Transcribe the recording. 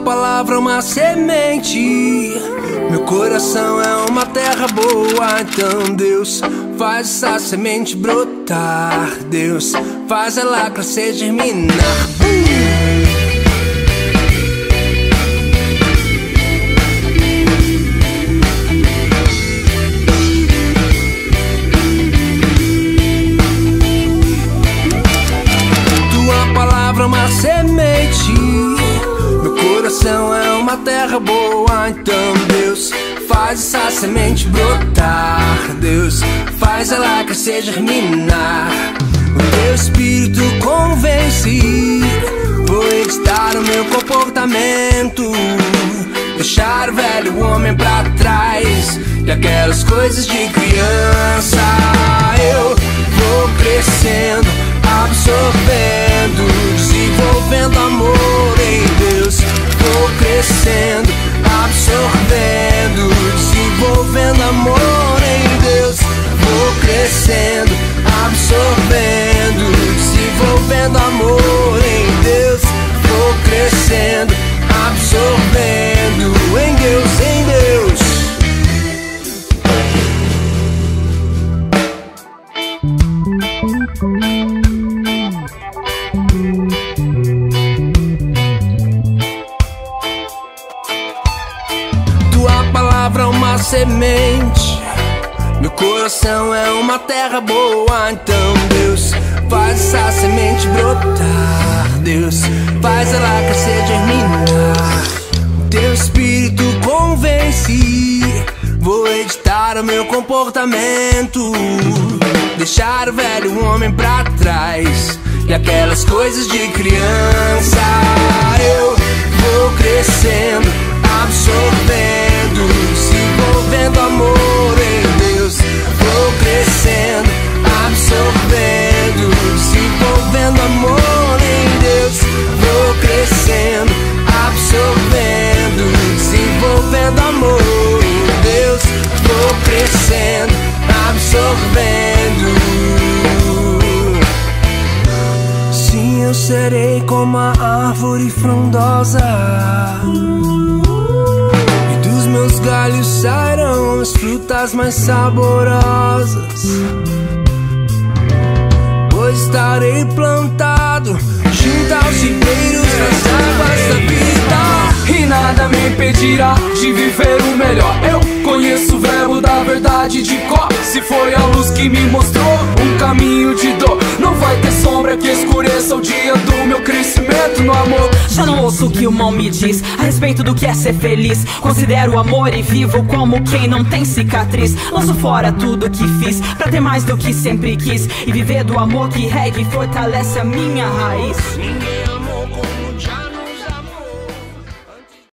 palavra é uma semente, meu coração é uma terra boa. Então Deus, faz essa semente brotar. Deus, faz ela crescer, germinar. Tua palavra é uma semente, meu coração é uma terra boa. Então Deus, faz essa semente brotar. Deus, faz ela crescer, germinar. O teu espírito convence, vou editar o meu comportamento, deixar o velho homem pra trás e aquelas coisas de criança. Eu vou crescendo, absorvendo, desenvolvendo amor em Deus. Vou crescendo, absorvendo, desenvolvendo amor em Deus. Vou crescendo, absorvendo, desenvolvendo amor em Deus. Vou crescendo, absorvendo em Deus, em Deus. Tua palavra é uma semente, meu coração é uma terra boa. Então Deus, faz essa semente brotar. Deus, faz ela crescer, germinar. Teu espírito convence, vou editar o meu comportamento, deixar o velho homem pra trás e aquelas coisas de criança. Eu vou crescendo, absorvendo, desenvolvendo amor em Deus. Vou crescendo, absorvendo, desenvolvendo amor em Deus. Vou crescendo, absorvendo, desenvolvendo amor em Deus. Vou crescendo, absorvendo. Sim, eu serei como a árvore frondosa, e dos meus galhos sairão as frutas mais saborosas. Pois estarei plantado junto aos ribeiros das águas da vida, e nada me impedirá de viver o melhor. Eu conheço o verbo da verdade de cor. Se foi a luz que me mostrou um caminho de dor, não vai ter sombra que escureça o dia do meu crescimento no amor. Já não ouço o que o mal me diz a respeito do que é ser feliz. Considero o amor e vivo como quem não tem cicatriz. Lanço fora tudo que fiz pra ter mais do que sempre quis, e viver do amor que rega e fortalece a minha raiz.